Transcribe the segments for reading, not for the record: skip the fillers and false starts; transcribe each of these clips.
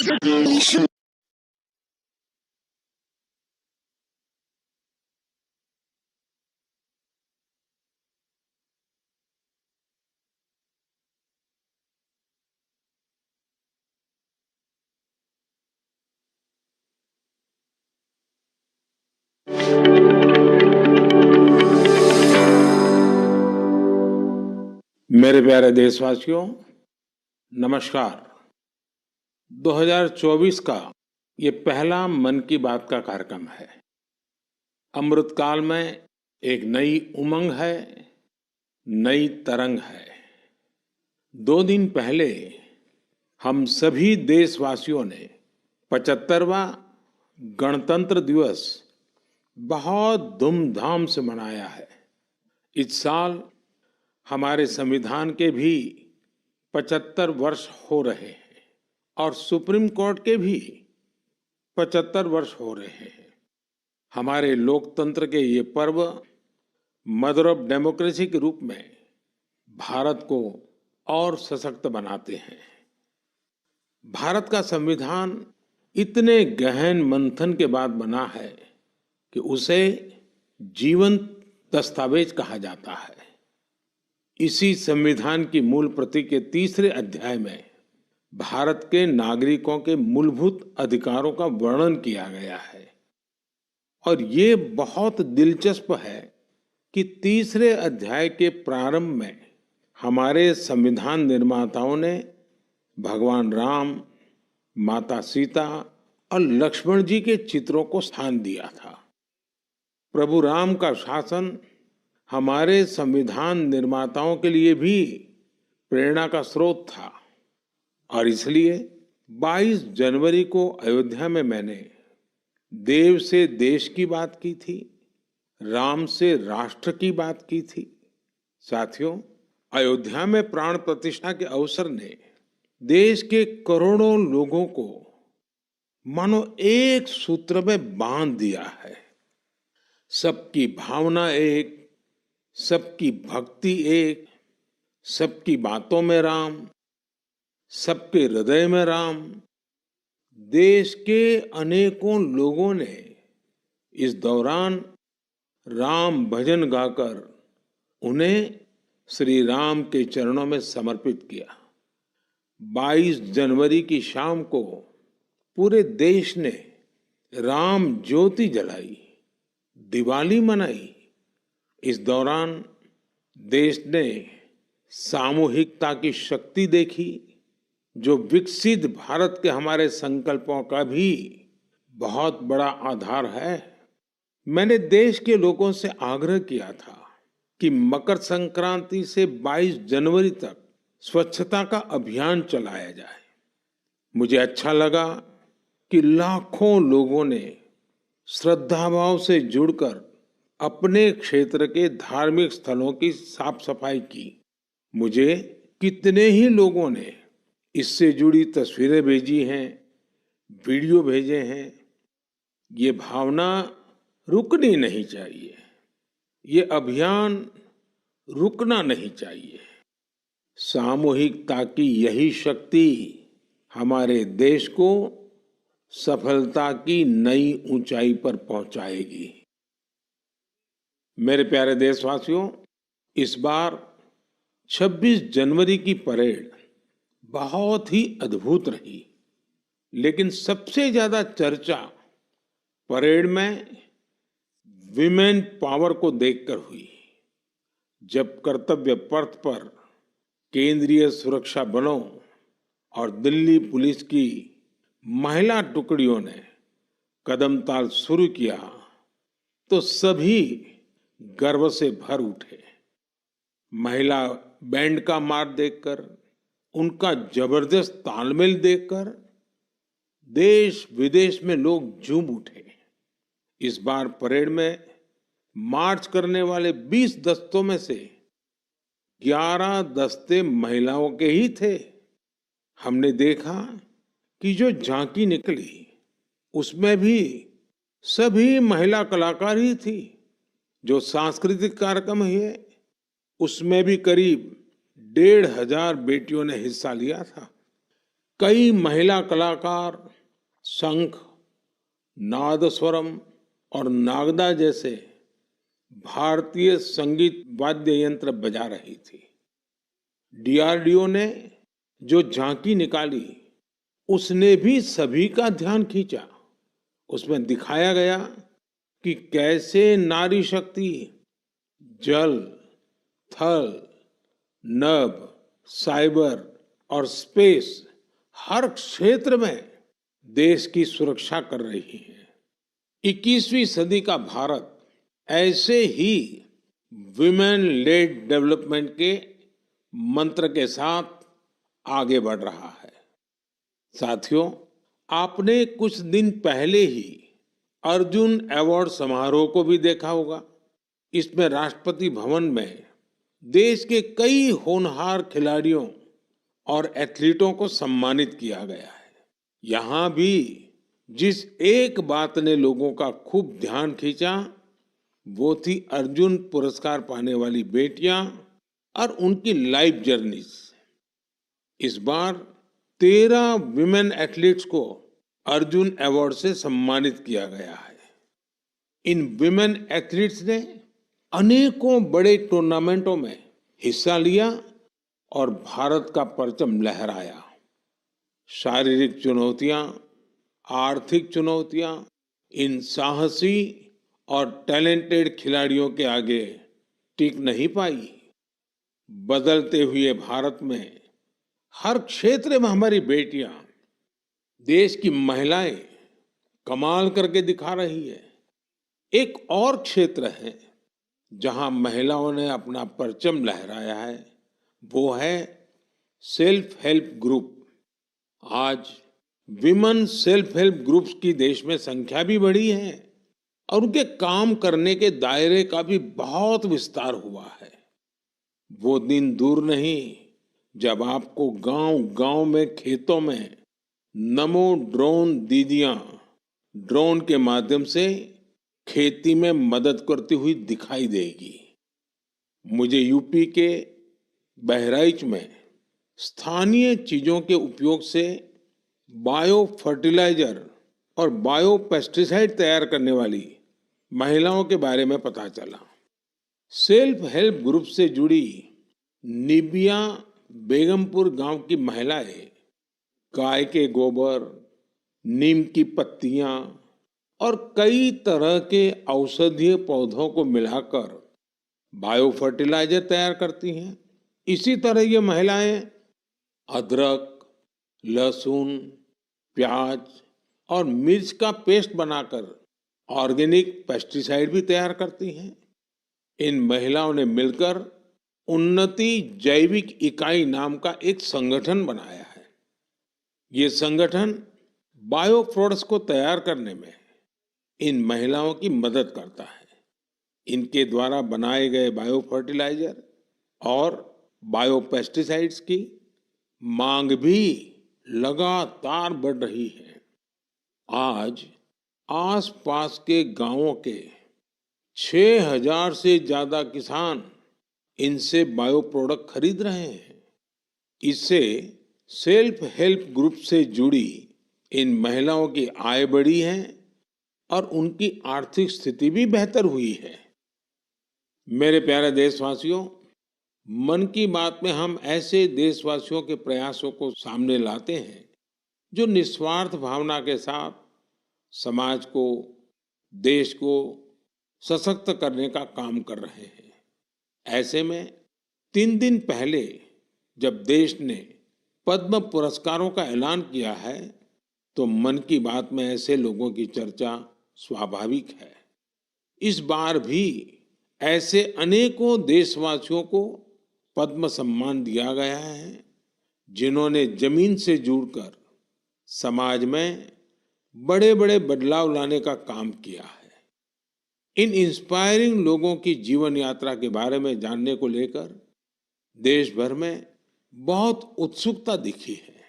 मेरे प्यारे देशवासियों, नमस्कार। 2024 का ये पहला मन की बात का कार्यक्रम है। अमृतकाल में एक नई उमंग है, नई तरंग है। 2 दिन पहले हम सभी देशवासियों ने 75वां गणतंत्र दिवस बहुत धूमधाम से मनाया है। इस साल हमारे संविधान के भी 75 वर्ष हो रहे हैं और सुप्रीम कोर्ट के भी 75 वर्ष हो रहे हैं। हमारे लोकतंत्र के ये पर्व मदर ऑफ डेमोक्रेसी के रूप में भारत को और सशक्त बनाते हैं। भारत का संविधान इतने गहन मंथन के बाद बना है कि उसे जीवंत दस्तावेज कहा जाता है। इसी संविधान की मूल प्रति के 3रे अध्याय में भारत के नागरिकों के मूलभूत अधिकारों का वर्णन किया गया है और ये बहुत दिलचस्प है कि 3रे अध्याय के प्रारंभ में हमारे संविधान निर्माताओं ने भगवान राम, माता सीता और लक्ष्मण जी के चित्रों को स्थान दिया था। प्रभु राम का शासन हमारे संविधान निर्माताओं के लिए भी प्रेरणा का स्रोत था और इसलिए 22 जनवरी को अयोध्या में मैंने देव से देश की बात की थी, राम से राष्ट्र की बात की थी। साथियों, अयोध्या में प्राण प्रतिष्ठा के अवसर ने देश के करोड़ों लोगों को मानो एक सूत्र में बांध दिया है। सबकी भावना एक, सबकी भक्ति एक, सबकी बातों में राम, सबके हृदय में राम। देश के अनेकों लोगों ने इस दौरान राम भजन गाकर उन्हें श्री राम के चरणों में समर्पित किया। 22 जनवरी की शाम को पूरे देश ने राम ज्योति जलाई, दिवाली मनाई। इस दौरान देश ने सामूहिकता की शक्ति देखी, जो विकसित भारत के हमारे संकल्पों का भी बहुत बड़ा आधार है। मैंने देश के लोगों से आग्रह किया था कि मकर संक्रांति से 22 जनवरी तक स्वच्छता का अभियान चलाया जाए। मुझे अच्छा लगा कि लाखों लोगों ने श्रद्धाभाव से जुड़कर अपने क्षेत्र के धार्मिक स्थलों की साफ सफाई की। मुझे कितने ही लोगों ने इससे जुड़ी तस्वीरें भेजी हैं, वीडियो भेजे हैं। ये भावना रुकनी नहीं चाहिए, ये अभियान रुकना नहीं चाहिए। सामूहिकता की यही शक्ति हमारे देश को सफलता की नई ऊंचाई पर पहुंचाएगी। मेरे प्यारे देशवासियों, इस बार 26 जनवरी की परेड बहुत ही अद्भुत रही, लेकिन सबसे ज्यादा चर्चा परेड में विमेन पावर को देखकर हुई। जब कर्तव्य पथ पर केंद्रीय सुरक्षा बलों और दिल्ली पुलिस की महिला टुकड़ियों ने कदमताल शुरू किया तो सभी गर्व से भर उठे। महिला बैंड का मार्च देखकर, उनका जबरदस्त तालमेल देखकर देश विदेश में लोग झूम उठे। इस बार परेड में मार्च करने वाले 20 दस्तों में से 11 दस्ते महिलाओं के ही थे। हमने देखा कि जो झांकी निकली उसमें भी सभी महिला कलाकार ही थी। जो सांस्कृतिक कार्यक्रम है उसमें भी करीब 1,500 बेटियों ने हिस्सा लिया था। कई महिला कलाकार शंख, नादस्वरम और नागदा जैसे भारतीय संगीत वाद्य यंत्र बजा रही थी। डीआरडीओ ने जो झांकी निकाली, उसने भी सभी का ध्यान खींचा। उसमें दिखाया गया कि कैसे नारी शक्ति जल, थल, नभ, साइबर और स्पेस हर क्षेत्र में देश की सुरक्षा कर रही है। 21वीं सदी का भारत ऐसे ही विमेन लेड डेवलपमेंट के मंत्र के साथ आगे बढ़ रहा है। साथियों, आपने कुछ दिन पहले ही अर्जुन अवार्ड समारोह को भी देखा होगा। इसमें राष्ट्रपति भवन में देश के कई होनहार खिलाड़ियों और एथलीटों को सम्मानित किया गया है। यहाँ भी जिस एक बात ने लोगों का खूब ध्यान खींचा, वो थी अर्जुन पुरस्कार पाने वाली बेटियां और उनकी लाइफ जर्नीज। इस बार 13 विमेन एथलीट्स को अर्जुन अवार्ड से सम्मानित किया गया है। इन विमेन एथलीट्स ने अनेकों बड़े टूर्नामेंटों में हिस्सा लिया और भारत का परचम लहराया। शारीरिक चुनौतियां, आर्थिक चुनौतियां इन साहसी और टैलेंटेड खिलाड़ियों के आगे टिक नहीं पाई। बदलते हुए भारत में हर क्षेत्र में हमारी बेटियां, देश की महिलाएं कमाल करके दिखा रही है। एक और क्षेत्र है जहां महिलाओं ने अपना परचम लहराया है, वो है सेल्फ हेल्प ग्रुप। आज विमेन सेल्फ हेल्प ग्रुप्स की देश में संख्या भी बढ़ी है और उनके काम करने के दायरे का भी बहुत विस्तार हुआ है। वो दिन दूर नहीं जब आपको गांव-गांव में, खेतों में नमो ड्रोन दीदियां ड्रोन के माध्यम से खेती में मदद करती हुई दिखाई देगी। मुझे यूपी के बहराइच में स्थानीय चीजों के उपयोग से बायो फर्टिलाइजर और बायो पेस्टिसाइड तैयार करने वाली महिलाओं के बारे में पता चला। सेल्फ हेल्प ग्रुप से जुड़ी निबिया बेगमपुर गांव की महिलाएं गाय के गोबर, नीम की पत्तियां और कई तरह के औषधीय पौधों को मिलाकर बायो फर्टिलाइजर तैयार करती हैं। इसी तरह ये महिलाएं अदरक, लहसुन, प्याज और मिर्च का पेस्ट बनाकर ऑर्गेनिक पेस्टिसाइड भी तैयार करती हैं। इन महिलाओं ने मिलकर उन्नति जैविक इकाई नाम का एक संगठन बनाया है। ये संगठन बायो प्रोडक्ट्स को तैयार करने में इन महिलाओं की मदद करता है। इनके द्वारा बनाए गए बायो फर्टिलाइजर और बायो पेस्टिसाइड्स की मांग भी लगातार बढ़ रही है। आज आसपास के गांवों के 6000 से ज्यादा किसान इनसे बायो प्रोडक्ट खरीद रहे हैं। इससे सेल्फ हेल्प ग्रुप से जुड़ी इन महिलाओं की आय बढ़ी है और उनकी आर्थिक स्थिति भी बेहतर हुई है। मेरे प्यारे देशवासियों, मन की बात में हम ऐसे देशवासियों के प्रयासों को सामने लाते हैं जो निस्वार्थ भावना के साथ समाज को, देश को सशक्त करने का काम कर रहे हैं। ऐसे में 3 दिन पहले जब देश ने पद्म पुरस्कारों का ऐलान किया है, तो मन की बात में ऐसे लोगों की चर्चा स्वाभाविक है। इस बार भी ऐसे अनेकों देशवासियों को पद्म सम्मान दिया गया है, जिन्होंने जमीन से जुड़कर समाज में बड़े-बड़े बदलाव लाने का काम किया है। इन इंस्पायरिंग लोगों की जीवन यात्रा के बारे में जानने को लेकर देश भर में बहुत उत्सुकता दिखी है।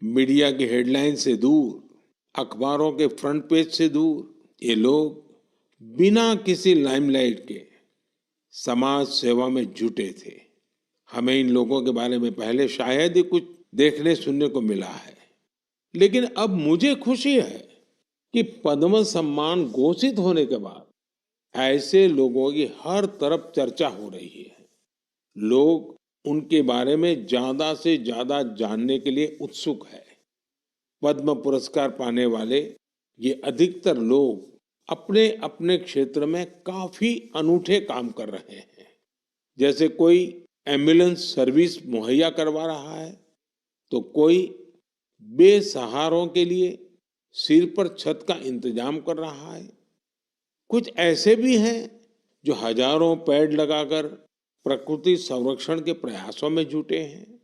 मीडिया की हेडलाइन से दूर, अखबारों के फ्रंट पेज से दूर, ये लोग बिना किसी लाइमलाइट के समाज सेवा में जुटे थे। हमें इन लोगों के बारे में पहले शायद ही कुछ देखने सुनने को मिला है। लेकिन अब मुझे खुशी है कि पद्म सम्मान घोषित होने के बाद ऐसे लोगों की हर तरफ चर्चा हो रही है। लोग उनके बारे में ज्यादा से ज्यादा जानने के लिए उत्सुक है। पद्म पुरस्कार पाने वाले ये अधिकतर लोग अपने अपने क्षेत्र में काफी अनूठे काम कर रहे हैं। जैसे कोई एम्बुलेंस सर्विस मुहैया करवा रहा है, तो कोई बेसहारों के लिए सिर पर छत का इंतजाम कर रहा है। कुछ ऐसे भी हैं जो हजारों पेड़ लगाकर प्रकृति संरक्षण के प्रयासों में जुटे हैं।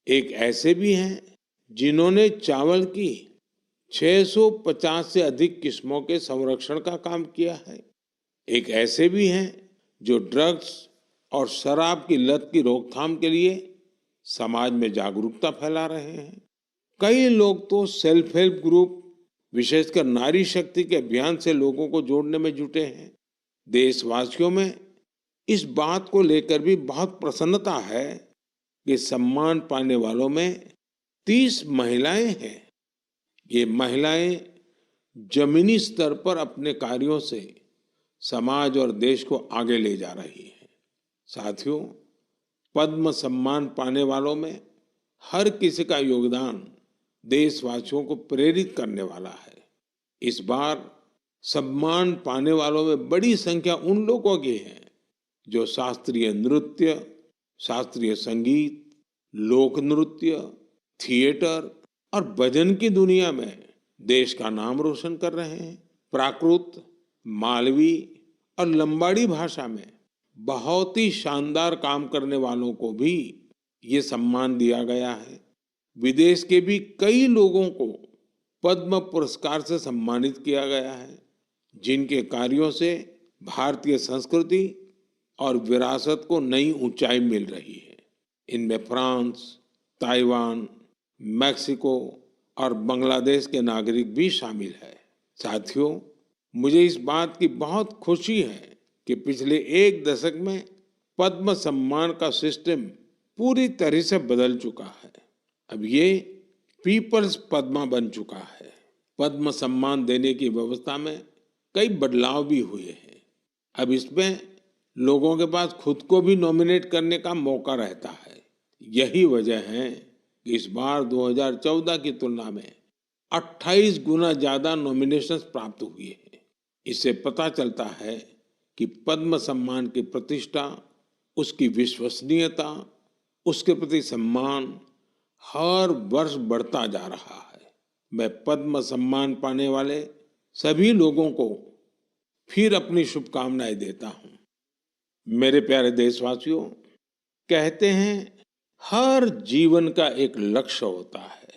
एक ऐसे भी हैं जिन्होंने चावल की 650 से अधिक किस्मों के संरक्षण का काम किया है। एक ऐसे भी हैं जो ड्रग्स और शराब की लत की रोकथाम के लिए समाज में जागरूकता फैला रहे हैं। कई लोग तो सेल्फ हेल्प ग्रुप, विशेषकर नारी शक्ति के अभियान से लोगों को जोड़ने में जुटे हैं। देशवासियों में इस बात को लेकर भी बहुत प्रसन्नता है कि सम्मान पाने वालों में 30 महिलाएं हैं। ये महिलाएं जमीनी स्तर पर अपने कार्यों से समाज और देश को आगे ले जा रही हैं। साथियों, पद्म सम्मान पाने वालों में हर किसी का योगदान देशवासियों को प्रेरित करने वाला है। इस बार सम्मान पाने वालों में बड़ी संख्या उन लोगों की है जो शास्त्रीय नृत्य, शास्त्रीय संगीत, लोक नृत्य, थिएटर और भजन की दुनिया में देश का नाम रोशन कर रहे हैं। प्राकृत, मालवी और लंबाड़ी भाषा में बहुत ही शानदार काम करने वालों को भी ये सम्मान दिया गया है। विदेश के भी कई लोगों को पद्म पुरस्कार से सम्मानित किया गया है, जिनके कार्यों से भारतीय संस्कृति और विरासत को नई ऊंचाई मिल रही है। इनमें फ्रांस, ताइवान, मैक्सिको और बांग्लादेश के नागरिक भी शामिल है। साथियों, मुझे इस बात की बहुत खुशी है कि पिछले एक दशक में पद्म सम्मान का सिस्टम पूरी तरह से बदल चुका है। अब ये पीपल्स पद्मा बन चुका है। पद्म सम्मान देने की व्यवस्था में कई बदलाव भी हुए हैं। अब इसमें लोगों के पास खुद को भी नॉमिनेट करने का मौका रहता है। यही वजह है कि इस बार 2014 की तुलना में 28 गुना ज्यादा नॉमिनेशंस प्राप्त हुए हैं। इससे पता चलता है कि पद्म सम्मान की प्रतिष्ठा, उसकी विश्वसनीयता, उसके प्रति सम्मान हर वर्ष बढ़ता जा रहा है। मैं पद्म सम्मान पाने वाले सभी लोगों को फिर अपनी शुभकामनाएं देता हूं। मेरे प्यारे देशवासियों, कहते हैं हर जीवन का एक लक्ष्य होता है।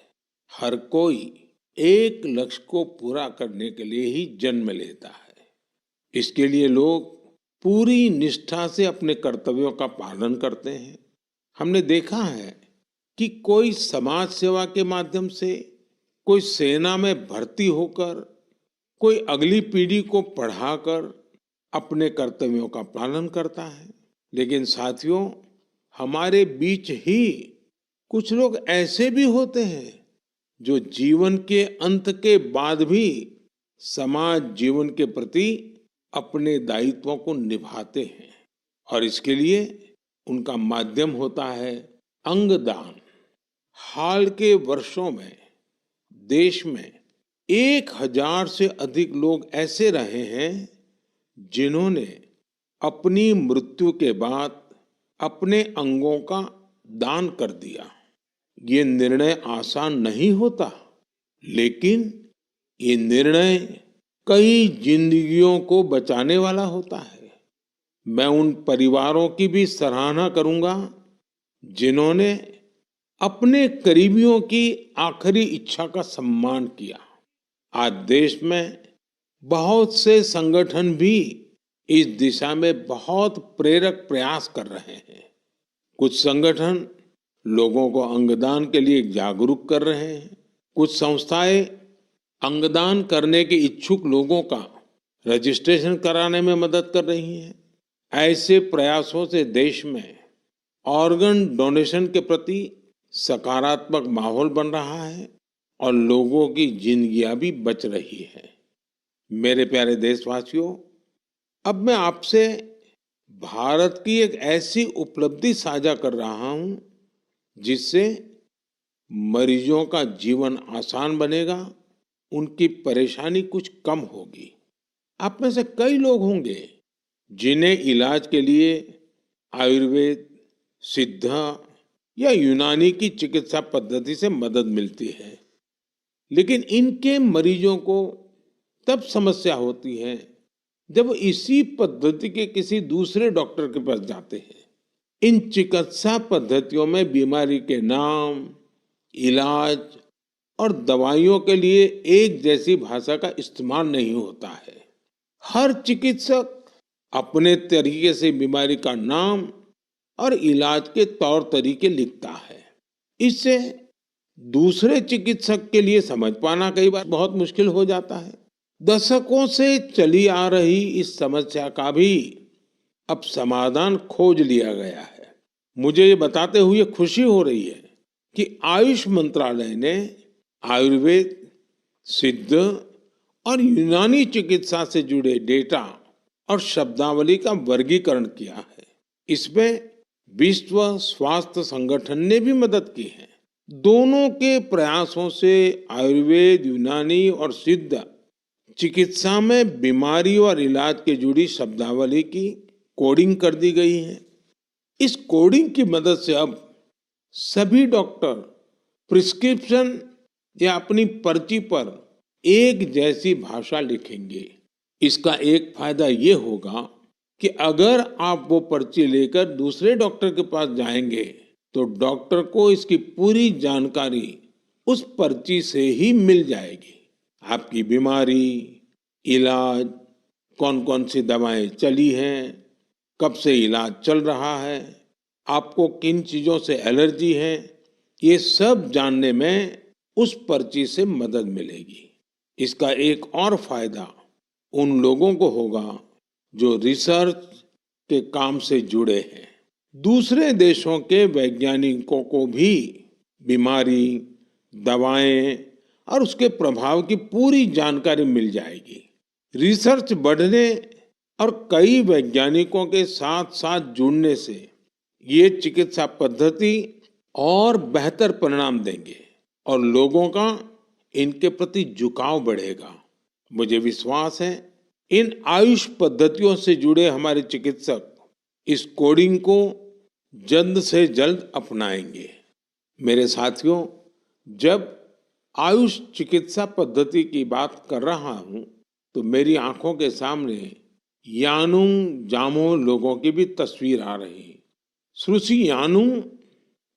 हर कोई एक लक्ष्य को पूरा करने के लिए ही जन्म लेता है। इसके लिए लोग पूरी निष्ठा से अपने कर्तव्यों का पालन करते हैं। हमने देखा है कि कोई समाज सेवा के माध्यम से, कोई सेना में भर्ती होकर, कोई अगली पीढ़ी को पढ़ाकर अपने कर्तव्यों का पालन करता है। लेकिन साथियों, हमारे बीच ही कुछ लोग ऐसे भी होते हैं जो जीवन के अंत के बाद भी समाज जीवन के प्रति अपने दायित्वों को निभाते हैं, और इसके लिए उनका माध्यम होता है अंगदान। हाल के वर्षों में देश में 1000 से अधिक लोग ऐसे रहे हैं जिन्होंने अपनी मृत्यु के बाद अपने अंगों का दान कर दिया। ये निर्णय आसान नहीं होता, लेकिन ये निर्णय कई जिंदगियों को बचाने वाला होता है। मैं उन परिवारों की भी सराहना करूंगा जिन्होंने अपने करीबियों की आखिरी इच्छा का सम्मान किया। आज देश में बहुत से संगठन भी इस दिशा में बहुत प्रेरक प्रयास कर रहे हैं। कुछ संगठन लोगों को अंगदान के लिए जागरूक कर रहे हैं। कुछ संस्थाएं अंगदान करने के इच्छुक लोगों का रजिस्ट्रेशन कराने में मदद कर रही हैं। ऐसे प्रयासों से देश में ऑर्गन डोनेशन के प्रति सकारात्मक माहौल बन रहा है और लोगों की जिंदगियां भी बच रही है। मेरे प्यारे देशवासियों, अब मैं आपसे भारत की एक ऐसी उपलब्धि साझा कर रहा हूं जिससे मरीजों का जीवन आसान बनेगा, उनकी परेशानी कुछ कम होगी। आप में से कई लोग होंगे जिन्हें इलाज के लिए आयुर्वेद, सिद्ध या यूनानी की चिकित्सा पद्धति से मदद मिलती है, लेकिन इनके मरीजों को तब समस्या होती है जब वो इसी पद्धति के किसी दूसरे डॉक्टर के पास जाते हैं। इन चिकित्सा पद्धतियों में बीमारी के नाम, इलाज और दवाइयों के लिए एक जैसी भाषा का इस्तेमाल नहीं होता है। हर चिकित्सक अपने तरीके से बीमारी का नाम और इलाज के तौर तरीके लिखता है। इससे दूसरे चिकित्सक के लिए समझ पाना कई बार बहुत मुश्किल हो जाता है। दशकों से चली आ रही इस समस्या का भी अब समाधान खोज लिया गया है। मुझे ये बताते हुए खुशी हो रही है कि आयुष मंत्रालय ने आयुर्वेद, सिद्ध और यूनानी चिकित्सा से जुड़े डेटा और शब्दावली का वर्गीकरण किया है। इसमें विश्व स्वास्थ्य संगठन ने भी मदद की है। दोनों के प्रयासों से आयुर्वेद, यूनानी और सिद्ध चिकित्सा में बीमारी और इलाज के जुड़ी शब्दावली की कोडिंग कर दी गई है। इस कोडिंग की मदद से अब सभी डॉक्टर प्रिस्क्रिप्शन या अपनी पर्ची पर एक जैसी भाषा लिखेंगे। इसका एक फायदा ये होगा कि अगर आप वो पर्ची लेकर दूसरे डॉक्टर के पास जाएंगे तो डॉक्टर को इसकी पूरी जानकारी उस पर्ची से ही मिल जाएगी। आपकी बीमारी, इलाज, कौन कौन सी दवाएं चली हैं, कब से इलाज चल रहा है, आपको किन चीजों से एलर्जी है, ये सब जानने में उस पर्ची से मदद मिलेगी। इसका एक और फायदा उन लोगों को होगा जो रिसर्च के काम से जुड़े हैं। दूसरे देशों के वैज्ञानिकों को भी बीमारी, दवाएं और उसके प्रभाव की पूरी जानकारी मिल जाएगी। रिसर्च बढ़ने और कई वैज्ञानिकों के साथ साथ जुड़ने से ये चिकित्सा पद्धति और बेहतर परिणाम देंगे और लोगों का इनके प्रति झुकाव बढ़ेगा। मुझे विश्वास है इन आयुष पद्धतियों से जुड़े हमारे चिकित्सक इस कोडिंग को जल्द से जल्द अपनाएंगे। मेरे साथियों, जब आयुष चिकित्सा पद्धति की बात कर रहा हूं तो मेरी आंखों के सामने यानुंग जामोह लोगों की भी तस्वीर आ रही है। श्रुति यानुंग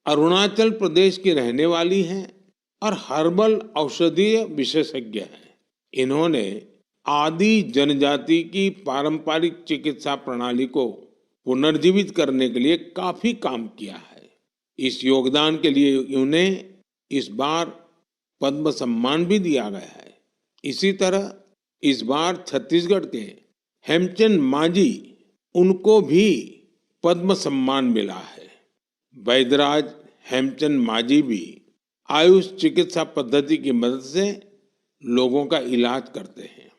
अरुणाचल प्रदेश की रहने वाली हैं और हर्बल औषधीय विशेषज्ञ हैं। इन्होंने आदि जनजाति की पारंपरिक चिकित्सा प्रणाली को पुनर्जीवित करने के लिए काफी काम किया है। इस योगदान के लिए उन्हें इस बार पद्म सम्मान भी दिया गया है। इसी तरह इस बार छत्तीसगढ़ के हेमचंद मांझी, उनको भी पद्म सम्मान मिला है। वैद्यराज हेमचंद मांझी भी आयुष चिकित्सा पद्धति की मदद से लोगों का इलाज करते हैं।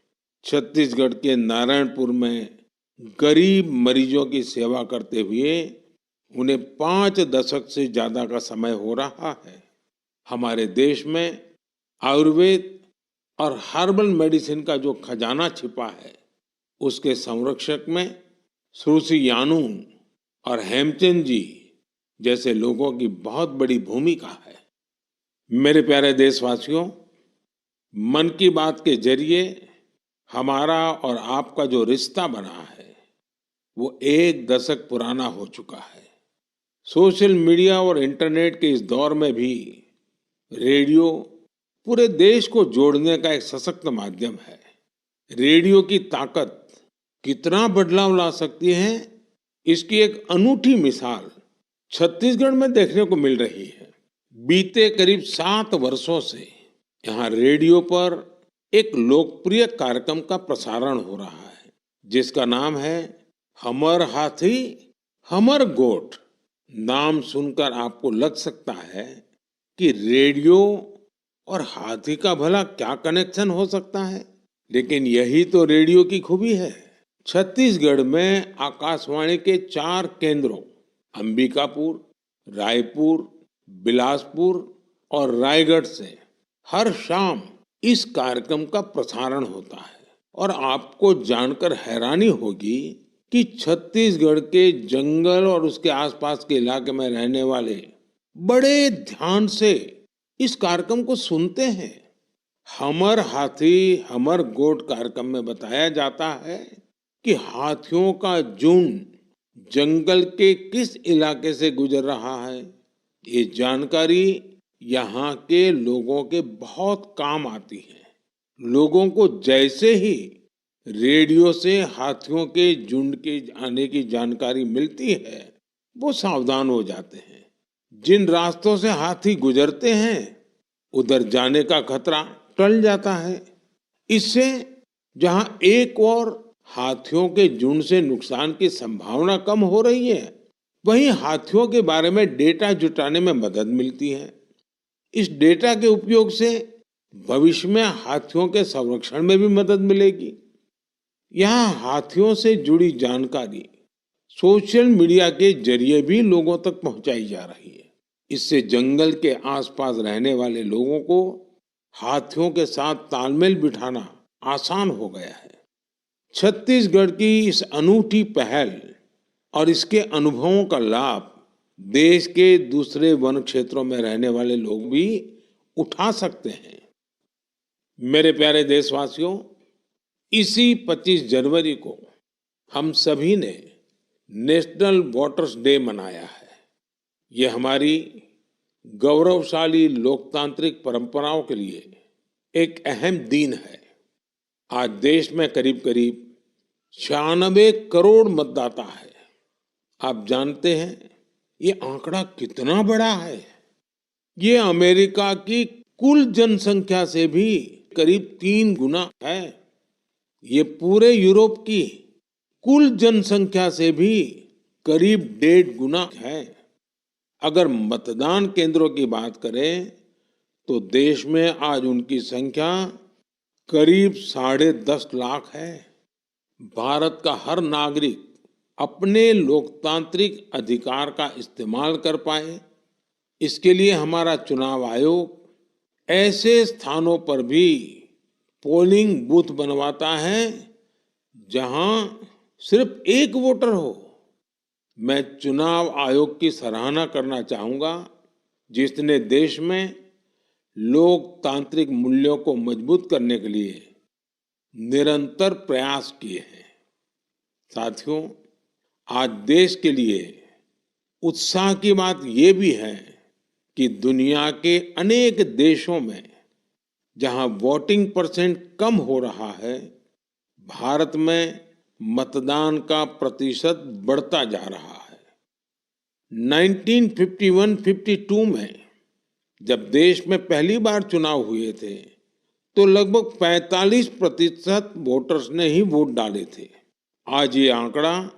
छत्तीसगढ़ के नारायणपुर में गरीब मरीजों की सेवा करते हुए उन्हें 5 दशक से ज्यादा का समय हो रहा है। हमारे देश में आयुर्वेद और हर्बल मेडिसिन का जो खजाना छिपा है, उसके संरक्षक में श्रुति यानुंग और हेमचंद जी जैसे लोगों की बहुत बड़ी भूमिका है। मेरे प्यारे देशवासियों, मन की बात के जरिए हमारा और आपका जो रिश्ता बना है वो 1 दशक पुराना हो चुका है। सोशल मीडिया और इंटरनेट के इस दौर में भी रेडियो पूरे देश को जोड़ने का एक सशक्त माध्यम है। रेडियो की ताकत कितना बदलाव ला सकती है, इसकी एक अनूठी मिसाल छत्तीसगढ़ में देखने को मिल रही है। बीते करीब 7 वर्षों से यहाँ रेडियो पर एक लोकप्रिय कार्यक्रम का प्रसारण हो रहा है जिसका नाम है हमर हाथी हमर गोठ। नाम सुनकर आपको लग सकता है कि रेडियो और हाथी का भला क्या कनेक्शन हो सकता है, लेकिन यही तो रेडियो की खूबी है। छत्तीसगढ़ में आकाशवाणी के 4 केंद्रों अंबिकापुर, रायपुर, बिलासपुर और रायगढ़ से हर शाम इस कार्यक्रम का प्रसारण होता है। और आपको जानकर हैरानी होगी कि छत्तीसगढ़ के जंगल और उसके आसपास के इलाके में रहने वाले बड़े ध्यान से इस कार्यक्रम को सुनते हैं। हमर हाथी हमर गोठ कार्यक्रम में बताया जाता है कि हाथियों का झुंड जंगल के किस इलाके से गुजर रहा है। ये जानकारी यहाँ के लोगों के बहुत काम आती है। लोगों को जैसे ही रेडियो से हाथियों के झुंड के आने की जानकारी मिलती है, वो सावधान हो जाते हैं। जिन रास्तों से हाथी गुजरते हैं, उधर जाने का खतरा टल जाता है। इससे जहां एक और हाथियों के झुंड से नुकसान की संभावना कम हो रही है, वहीं हाथियों के बारे में डेटा जुटाने में मदद मिलती है। इस डेटा के उपयोग से भविष्य में हाथियों के संरक्षण में भी मदद मिलेगी। यहाँ हाथियों से जुड़ी जानकारी सोशल मीडिया के जरिए भी लोगों तक पहुंचाई जा रही है। इससे जंगल के आसपास रहने वाले लोगों को हाथियों के साथ तालमेल बिठाना आसान हो गया है। छत्तीसगढ़ की इस अनूठी पहल और इसके अनुभवों का लाभ देश के दूसरे वन क्षेत्रों में रहने वाले लोग भी उठा सकते हैं। मेरे प्यारे देशवासियों, इसी 25 जनवरी को हम सभी ने नेशनल वोटर्स डे मनाया है। ये हमारी गौरवशाली लोकतांत्रिक परंपराओं के लिए एक अहम दिन है। आज देश में करीब करीब 96 करोड़ मतदाता है। आप जानते हैं ये आंकड़ा कितना बड़ा है? ये अमेरिका की कुल जनसंख्या से भी करीब 3 गुना है। ये पूरे यूरोप की कुल जनसंख्या से भी करीब 1.5 गुना है। अगर मतदान केंद्रों की बात करें तो देश में आज उनकी संख्या करीब 10.5 लाख है। भारत का हर नागरिक अपने लोकतांत्रिक अधिकार का इस्तेमाल कर पाए, इसके लिए हमारा चुनाव आयोग ऐसे स्थानों पर भी पोलिंग बूथ बनवाता है जहां सिर्फ एक वोटर हो। मैं चुनाव आयोग की सराहना करना चाहूंगा, जिसने देश में लोकतांत्रिक मूल्यों को मजबूत करने के लिए निरंतर प्रयास किए हैं। साथियों, आज देश के लिए उत्साह की बात ये भी है कि दुनिया के अनेक देशों में जहां वोटिंग परसेंट कम हो रहा है, भारत में मतदान का प्रतिशत बढ़ता जा रहा है। 1951-52 में जब देश में पहली बार चुनाव हुए थे, तो लगभग 45% वोटर्स ने ही वोट डाले थे। आज ये आंकड़ा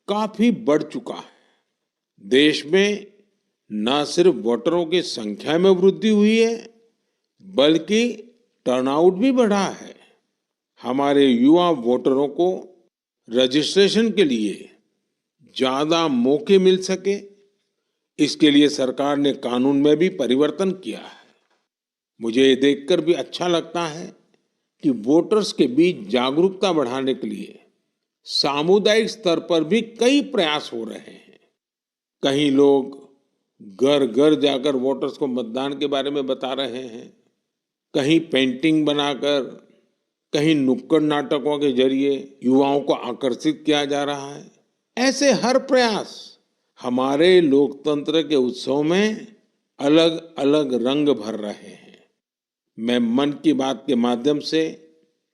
काफी बढ़ चुका है। देश में न सिर्फ वोटरों की संख्या में वृद्धि हुई है, बल्कि टर्नआउट भी बढ़ा है। हमारे युवा वोटरों को रजिस्ट्रेशन के लिए ज्यादा मौके मिल सके, इसके लिए सरकार ने कानून में भी परिवर्तन किया है। मुझे ये देखकर भी अच्छा लगता है कि वोटर्स के बीच जागरूकता बढ़ाने के लिए सामुदायिक स्तर पर भी कई प्रयास हो रहे हैं। कहीं लोग घर घर जाकर वोटर्स को मतदान के बारे में बता रहे हैं, कहीं पेंटिंग बनाकर, कहीं नुक्कड़ नाटकों के जरिए युवाओं को आकर्षित किया जा रहा है। ऐसे हर प्रयास हमारे लोकतंत्र के उत्सव में अलग अलग रंग भर रहे हैं। मैं मन की बात के माध्यम से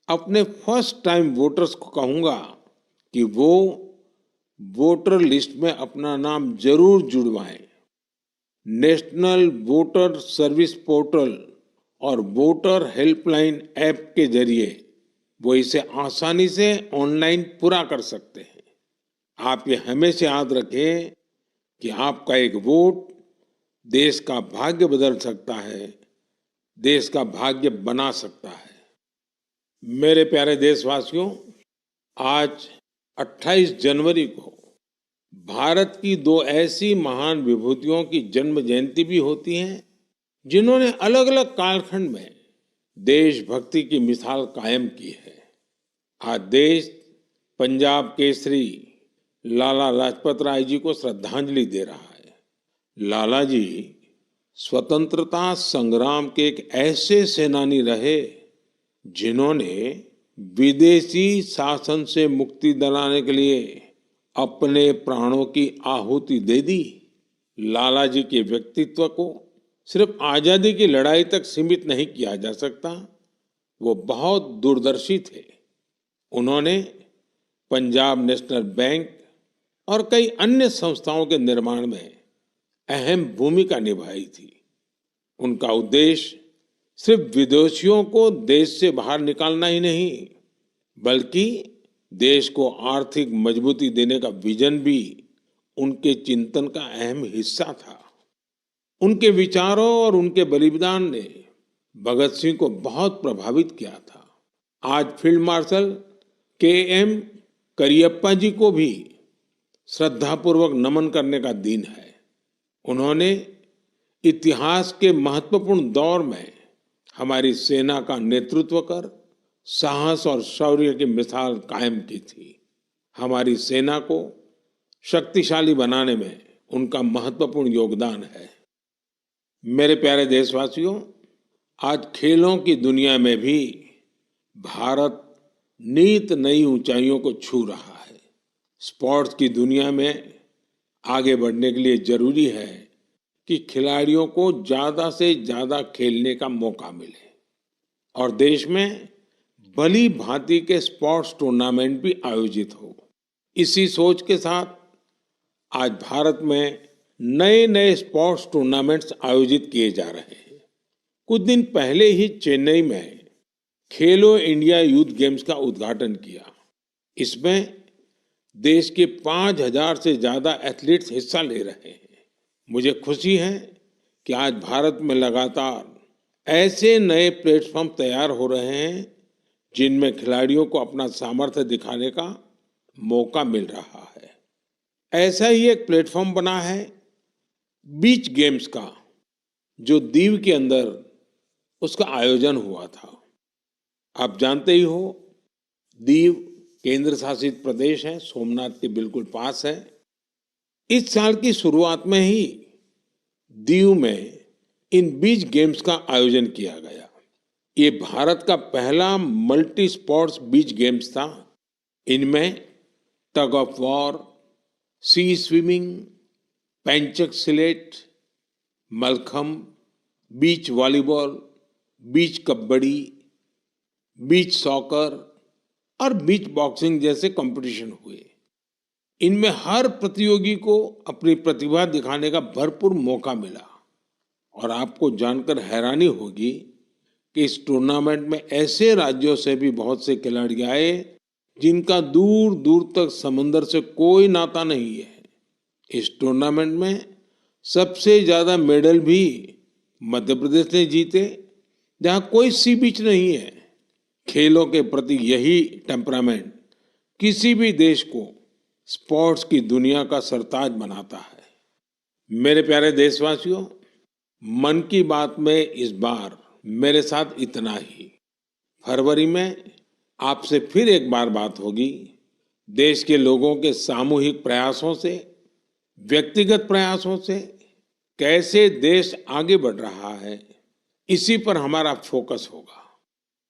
अपने फर्स्ट टाइम वोटर्स को कहूंगा कि वो वोटर लिस्ट में अपना नाम जरूर जुड़वाएं। नेशनल वोटर सर्विस पोर्टल और वोटर हेल्पलाइन ऐप के जरिए वो इसे आसानी से ऑनलाइन पूरा कर सकते हैं। आप ये हमेशा याद रखें कि आपका एक वोट देश का भाग्य बदल सकता है, देश का भाग्य बना सकता है। मेरे प्यारे देशवासियों, आज 28 जनवरी को भारत की दो ऐसी महान विभूतियों की जन्म जयंती भी होती है जिन्होंने अलग अलग कालखंड में देशभक्ति की मिसाल कायम की है। आज देश पंजाब केसरी लाला लाजपत राय जी को श्रद्धांजलि दे रहा है। लाला जी स्वतंत्रता संग्राम के एक ऐसे सेनानी रहे जिन्होंने विदेशी शासन से मुक्ति दिलाने के लिए अपने प्राणों की आहुति दे दी। लाला जी के व्यक्तित्व को सिर्फ आजादी की लड़ाई तक सीमित नहीं किया जा सकता, वो बहुत दूरदर्शी थे। उन्होंने पंजाब नेशनल बैंक और कई अन्य संस्थाओं के निर्माण में अहम भूमिका निभाई थी। उनका उद्देश्य सिर्फ विदेशियों को देश से बाहर निकालना ही नहीं, बल्कि देश को आर्थिक मजबूती देने का विजन भी उनके चिंतन का अहम हिस्सा था। उनके विचारों और उनके बलिदान ने भगत सिंह को बहुत प्रभावित किया था। आज फील्ड मार्शल के.एम. करियप्पा जी को भी श्रद्धापूर्वक नमन करने का दिन है। उन्होंने इतिहास के महत्वपूर्ण दौर में हमारी सेना का नेतृत्व कर साहस और शौर्य की मिसाल कायम की थी। हमारी सेना को शक्तिशाली बनाने में उनका महत्वपूर्ण योगदान है। मेरे प्यारे देशवासियों, आज खेलों की दुनिया में भी भारत नित नई ऊंचाइयों को छू रहा है। स्पोर्ट्स की दुनिया में आगे बढ़ने के लिए जरूरी है कि खिलाड़ियों को ज्यादा से ज्यादा खेलने का मौका मिले और देश में भली भांति के स्पोर्ट्स टूर्नामेंट भी आयोजित हो। इसी सोच के साथ आज भारत में नए नए स्पोर्ट्स टूर्नामेंट्स आयोजित किए जा रहे हैं। कुछ दिन पहले ही चेन्नई में खेलो इंडिया यूथ गेम्स का उद्घाटन किया। इसमें देश के 5,000 से ज्यादा एथलीट्स हिस्सा ले रहे हैं। मुझे खुशी है कि आज भारत में लगातार ऐसे नए प्लेटफॉर्म तैयार हो रहे हैं जिनमें खिलाड़ियों को अपना सामर्थ्य दिखाने का मौका मिल रहा है। ऐसा ही एक प्लेटफॉर्म बना है बीच गेम्स का, जो दीव के अंदर उसका आयोजन हुआ था। आप जानते ही हो, दीव केंद्र शासित प्रदेश है, सोमनाथ के बिल्कुल पास है। इस साल की शुरुआत में ही दीव में इन बीच गेम्स का आयोजन किया गया। ये भारत का पहला मल्टी स्पोर्ट्स बीच गेम्स था। इनमें tug of war, sea swimming, पेंचक सिलेट, Mallakhamb, beach volleyball, beach kabaddi, beach soccer और बीच बॉक्सिंग जैसे कंपटीशन हुए। इनमें हर प्रतियोगी को अपनी प्रतिभा दिखाने का भरपूर मौका मिला और आपको जानकर हैरानी होगी कि इस टूर्नामेंट में ऐसे राज्यों से भी बहुत से खिलाड़ी आए जिनका दूर दूर तक समंदर से कोई नाता नहीं है। इस टूर्नामेंट में सबसे ज्यादा मेडल भी मध्य प्रदेश ने जीते, जहां कोई सी बीच नहीं है। खेलों के प्रति यही टेम्परामेंट किसी भी देश को स्पोर्ट्स की दुनिया का सरताज बनाता है। मेरे प्यारे देशवासियों, मन की बात में इस बार मेरे साथ इतना ही। फरवरी में आपसे फिर एक बार बात होगी। देश के लोगों के सामूहिक प्रयासों से, व्यक्तिगत प्रयासों से कैसे देश आगे बढ़ रहा है, इसी पर हमारा फोकस होगा।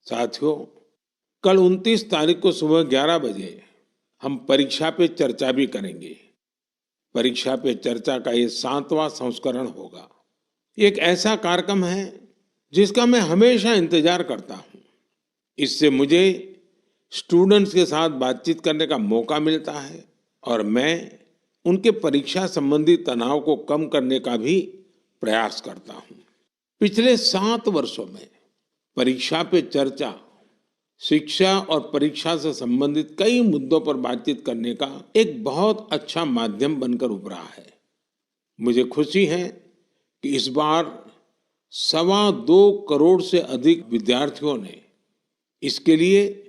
साथियों, कल 29 तारीख को सुबह 11 बजे हम परीक्षा पे चर्चा भी करेंगे। परीक्षा पे चर्चा का ये 7वां संस्करण होगा। एक ऐसा कार्यक्रम है जिसका मैं हमेशा इंतजार करता हूँ। इससे मुझे स्टूडेंट्स के साथ बातचीत करने का मौका मिलता है और मैं उनके परीक्षा संबंधी तनाव को कम करने का भी प्रयास करता हूँ। पिछले 7 वर्षों में परीक्षा पे चर्चा शिक्षा और परीक्षा से संबंधित कई मुद्दों पर बातचीत करने का एक बहुत अच्छा माध्यम बनकर उभरा है। मुझे खुशी है कि इस बार 2.25 करोड़ से अधिक विद्यार्थियों ने इसके लिए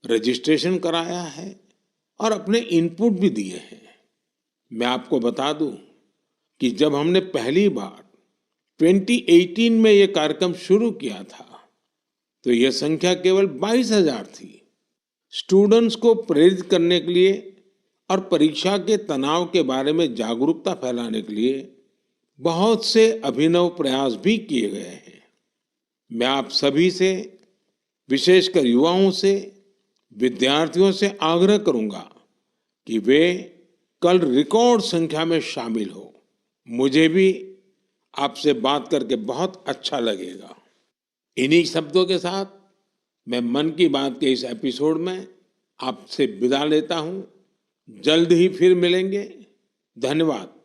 रजिस्ट्रेशन कराया है और अपने इनपुट भी दिए हैं। मैं आपको बता दूं कि जब हमने पहली बार 2018 में ये कार्यक्रम शुरू किया था तो यह संख्या केवल 22,000 थी। स्टूडेंट्स को प्रेरित करने के लिए और परीक्षा के तनाव के बारे में जागरूकता फैलाने के लिए बहुत से अभिनव प्रयास भी किए गए हैं। मैं आप सभी से, विशेषकर युवाओं से, विद्यार्थियों से आग्रह करूंगा कि वे कल रिकॉर्ड संख्या में शामिल हो। मुझे भी आपसे बात करके बहुत अच्छा लगेगा। इन्हीं शब्दों के साथ मैं मन की बात के इस एपिसोड में आपसे विदा लेता हूं। जल्द ही फिर मिलेंगे। धन्यवाद।